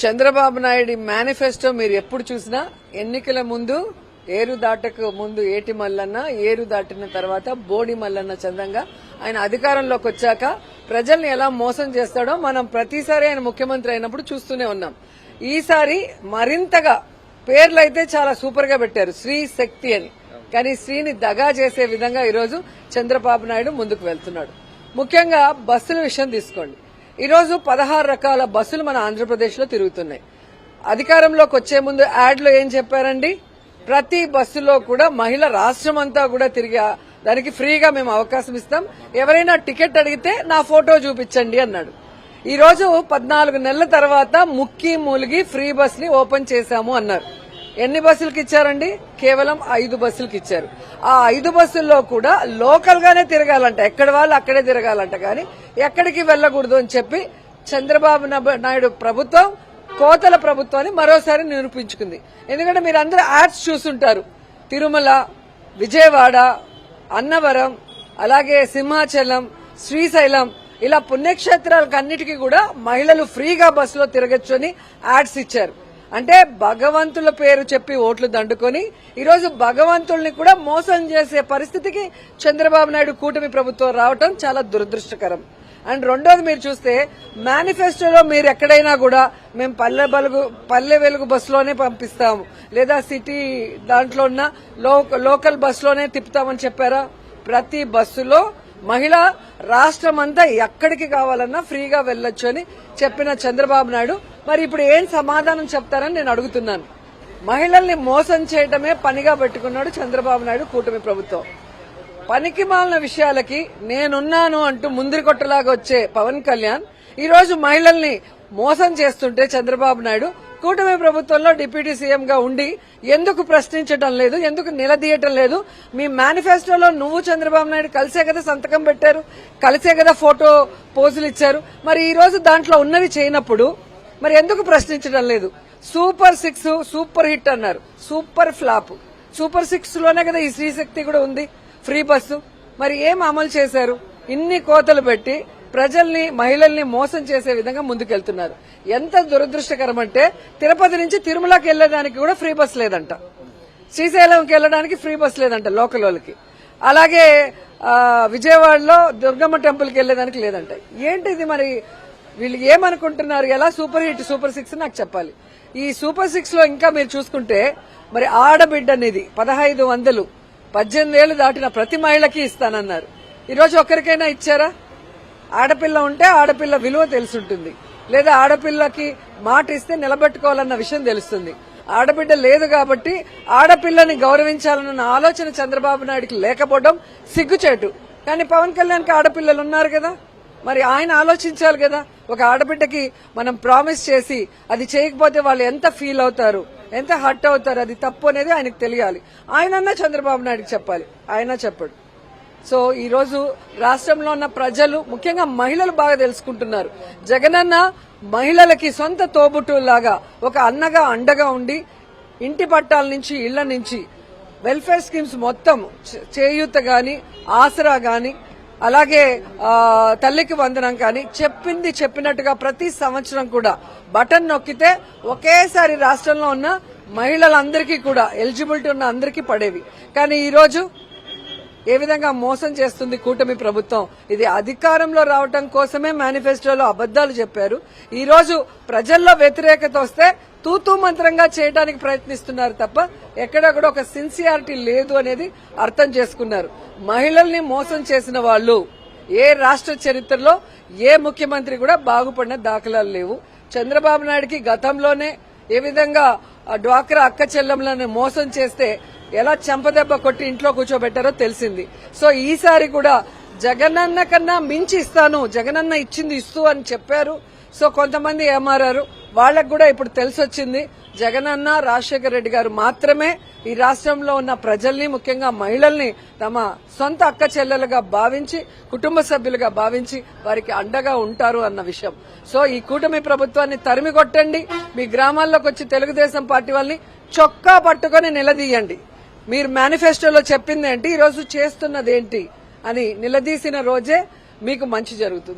Chandrababu Naidu manifesto మీరు ఎప్పుడు చూసినా ఎన్నికల ముందు ఏరు దాటకు ముందు ఏటి మల్లన్న, ఏరు దాటిన తర్వాత బోడి మల్లన్న చందంగా ఆయన అధికారంలోకి వచ్చాక ప్రజల్ని ఎలా మోసం చేస్తాడో మనం ప్రతిసారి ఆయన ముఖ్యమంత్రి అయినప్పుడు చూస్తూనే ఉన్నాం. ఈసారి మరింతగా పేర్లైతే చాలా సూపర్ గా పెట్టారు, శ్రీ శక్తి అని. కానీ శ్రీని దగా చేసే విధంగా ఈరోజు చంద్రబాబు నాయుడు ముందుకు వెళ్తున్నాడు. ముఖ్యంగా బస్సుల విషయం తీసుకోండి. ఈరోజు 16 రకాల బస్సులు మన ఆంధ్రప్రదేశ్ లో తిరుగుతున్నాయి. అధికారంలోకి వచ్చే ముందు యాడ్ లో ఏం చెప్పారండి? ప్రతి బస్సులో కూడా మహిళ రాష్ట్రం అంతా కూడా తిరిగి దానికి ఫ్రీగా మేము అవకాశం ఇస్తాం, ఎవరైనా టికెట్ అడిగితే నా ఫోటో చూపించండి అన్నాడు. ఈ రోజు 14 నెలల తర్వాత ముక్కి మూలిగి ఫ్రీ బస్ ని ఓపెన్ చేశాము అన్నారు. ఎన్ని బస్సులకి ఇచ్చారండి? కేవలం 5 బస్సులకి ఇచ్చారు. ఆ 5 బస్సుల్లో కూడా లోకల్ గానే తిరగాలంట, ఎక్కడ వాళ్ళు అక్కడే తిరగాలంట, కానీ ఎక్కడికి వెళ్లకూడదు అని చెప్పి చంద్రబాబు నాయుడు ప్రభుత్వం కోతల ప్రభుత్వాన్ని మరోసారి నిరూపించుకుంది. ఎందుకంటే మీరందరూ యాడ్స్ చూసుంటారు. తిరుమల, విజయవాడ, అన్నవరం, అలాగే సింహాచలం, శ్రీశైలం ఇలా పుణ్యక్షేత్రాలకన్నిటికీ కూడా మహిళలు ఫ్రీగా బస్సులో తిరగచ్చు అని యాడ్స్ ఇచ్చారు. అంటే భగవంతుల పేరు చెప్పి ఓట్లు దండుకొని ఈరోజు భగవంతుల్ని కూడా మోసం చేసే పరిస్థితికి చంద్రబాబు నాయుడు కూటమి ప్రభుత్వం రావటం చాలా దురదృష్టకరం. అండ్ రెండోది మీరు చూస్తే మేనిఫెస్టోలో మీరు ఎక్కడైనా కూడా మేము పల్లె వెలుగు బస్సులోనే పంపిస్తాము, లేదా సిటీ దాంట్లో ఉన్న లోకల్ బస్సులోనే తిప్పుతామని చెప్పారా? ప్రతి బస్సులో మహిళ రాష్ట్రం అంతా ఎక్కడికి కావాలన్నా ఫ్రీగా వెళ్లొచ్చు అని చెప్పిన చంద్రబాబు నాయుడు మరి ఇప్పుడు ఏం సమాధానం చెప్తారని నేను అడుగుతున్నాను. మహిళల్ని మోసం చేయడమే పనిగా పెట్టుకున్నాడు చంద్రబాబు నాయుడు కూటమి ప్రభుత్వం. పనికి మాలిన విషయాలకి నేనున్నాను అంటూ ముందరి కొట్టలాగా వచ్చే పవన్ కళ్యాణ్ ఈ రోజు మహిళల్ని మోసం చేస్తుంటే చంద్రబాబు నాయుడు కూటమి ప్రభుత్వంలో డిప్యూటీ సీఎం గా ఉండి ఎందుకు ప్రశ్నించడం లేదు, ఎందుకు నిలదీయటం లేదు? మీ మేనిఫెస్టోలో నువ్వు చంద్రబాబు నాయుడు కలిసే కదా సంతకం పెట్టారు, కలిసే కదా ఫోటో పోజులు ఇచ్చారు. మరి ఈ రోజు దాంట్లో ఉన్నవి చేయనప్పుడు మరి ఎందుకు ప్రశ్నించడం లేదు? సూపర్ 6 సూపర్ హిట్ అన్నారు, సూపర్ ఫ్లాప్. సూపర్ 6 లోనే కదా ఈ శ్రీశక్తి కూడా ఉంది, ఫ్రీ బస్సు. మరి ఏం అమలు చేశారు? ఇన్ని కోతలు పెట్టి ప్రజల్ని మహిళల్ని మోసం చేసే విధంగా ముందుకెళ్తున్నారు. ఎంత దురదృష్టకరం అంటే తిరుపతి నుంచి తిరుమలకి వెళ్లేదానికి కూడా ఫ్రీ బస్ లేదంట, శ్రీశైలంకి వెళ్లడానికి ఫ్రీ బస్ లేదంట లోకల్ వాళ్ళకి, అలాగే విజయవాడలో దుర్గమ్మ టెంపుల్ కి వెళ్లేదానికి లేదంట. ఏంటిది మరి? వీళ్ళు ఏమనుకుంటున్నారు? ఎలా సూపర్ హిట్ సూపర్ 6 నాకు చెప్పాలి. ఈ సూపర్ 6 లో ఇంకా మీరు చూసుకుంటే మరి ఆడబిడ్డ నిధి 1500 18 ఏళ్లు దాటిన ప్రతి మహిళకి ఇస్తానన్నారు. ఈరోజు ఒక్కరికైనా ఇచ్చారా? ఆడపిల్ల ఉంటే ఆడపిల్ల విలువ తెలుసుంటుంది, లేదా ఆడపిల్లకి మాట ఇస్తే నిలబెట్టుకోవాలన్న విషయం తెలుస్తుంది. ఆడబిడ్డ లేదు కాబట్టి ఆడపిల్లని గౌరవించాలన్న ఆలోచన చంద్రబాబు నాయుడుకి లేకపోవడం సిగ్గుచేటు. కానీ పవన్ కళ్యాణ్కి ఆడపిల్లలు ఉన్నారు కదా, మరి ఆయన ఆలోచించాలి కదా. ఒక ఆడబిడ్డకి మనం ప్రామిస్ చేసి అది చేయకపోతే వాళ్ళు ఎంత ఫీల్ అవుతారు, ఎంత హర్ట్ అవుతారు, అది తప్పు అనేది ఆయనకు తెలియాలి. ఆయనన్నా చంద్రబాబు నాయుడుకి చెప్పాలి, ఆయన చెప్పడు. సో ఈ రోజు రాష్ట్రంలో ఉన్న ప్రజలు, ముఖ్యంగా మహిళలు బాగా తెలుసుకుంటున్నారు. జగనన్న మహిళలకి సొంత తోబుట్టులాగా ఒక అన్నగా అండగా ఉండి ఇంటి పట్టాల నుంచి ఇళ్ల నుంచి వెల్ఫేర్ స్కీమ్స్ మొత్తం చేయూత గాని, ఆసరా గాని, అలాగే తల్లికి వందనం కానీ చెప్పింది చెప్పినట్టుగా ప్రతి సంవత్సరం కూడా బటన్ నొక్కితే ఒకేసారి రాష్ట్రంలో ఉన్న మహిళలందరికీ కూడా ఎలిజిబిలిటీ ఉన్న అందరికీ పడేవి. కానీ ఈ రోజు ఏ విధంగా మోసం చేస్తుంది కూటమి ప్రభుత్వం? ఇది అధికారంలో రావటం కోసమే మేనిఫెస్టోలో అబద్దాలు చెప్పారు. ఈ రోజు ప్రజల్లో వ్యతిరేకత వస్తే తూతూ మంత్రంగా చేయడానికి ప్రయత్నిస్తున్నారు తప్ప ఎక్కడా కూడా ఒక సిన్సియారిటీ లేదు అనేది అర్థం చేసుకున్నారు. మహిళల్ని మోసం చేసిన వాళ్ళు ఏ రాష్ట్ర చరిత్రలో ఏ ముఖ్యమంత్రి కూడా బాగుపడిన దాఖలాలు లేవు. చంద్రబాబు నాయుడుకి గతంలోనే ఏ విధంగా డ్వాక్రా అక్క చెల్లెమ్మలను మోసం చేస్తే ఎలా చెంపదెబ్బ కొట్టి ఇంట్లో కూర్చోబెట్టారో తెలిసింది. సో ఈసారి కూడా జగనన్న కన్నా మించి ఇస్తాను, జగనన్న ఇచ్చింది ఇస్తూ అని చెప్పారు. సో కొంతమంది ఏమారారు, వాళ్లకు కూడా ఇప్పుడు తెలిసొచ్చింది జగనన్న రాజశేఖర రెడ్డి గారు మాత్రమే ఈ రాష్ట్రంలో ఉన్న ప్రజల్ని, ముఖ్యంగా మహిళల్ని తమ సొంత అక్క చెల్లెలుగా భావించి, కుటుంబ సభ్యులుగా భావించి వారికి అండగా ఉంటారు అన్న విషయం. సో ఈ కూటమి ప్రభుత్వాన్ని తరిమి కొట్టండి. మీ గ్రామాల్లోకి వచ్చి తెలుగుదేశం పార్టీ వాళ్ళని చొక్కా పట్టుకుని నిలదీయండి. మీరు మేనిఫెస్టోలో చెప్పిందేంటి, ఈరోజు చేస్తున్నదేంటి అని నిలదీసిన రోజే మీకు మంచి జరుగుతుంది.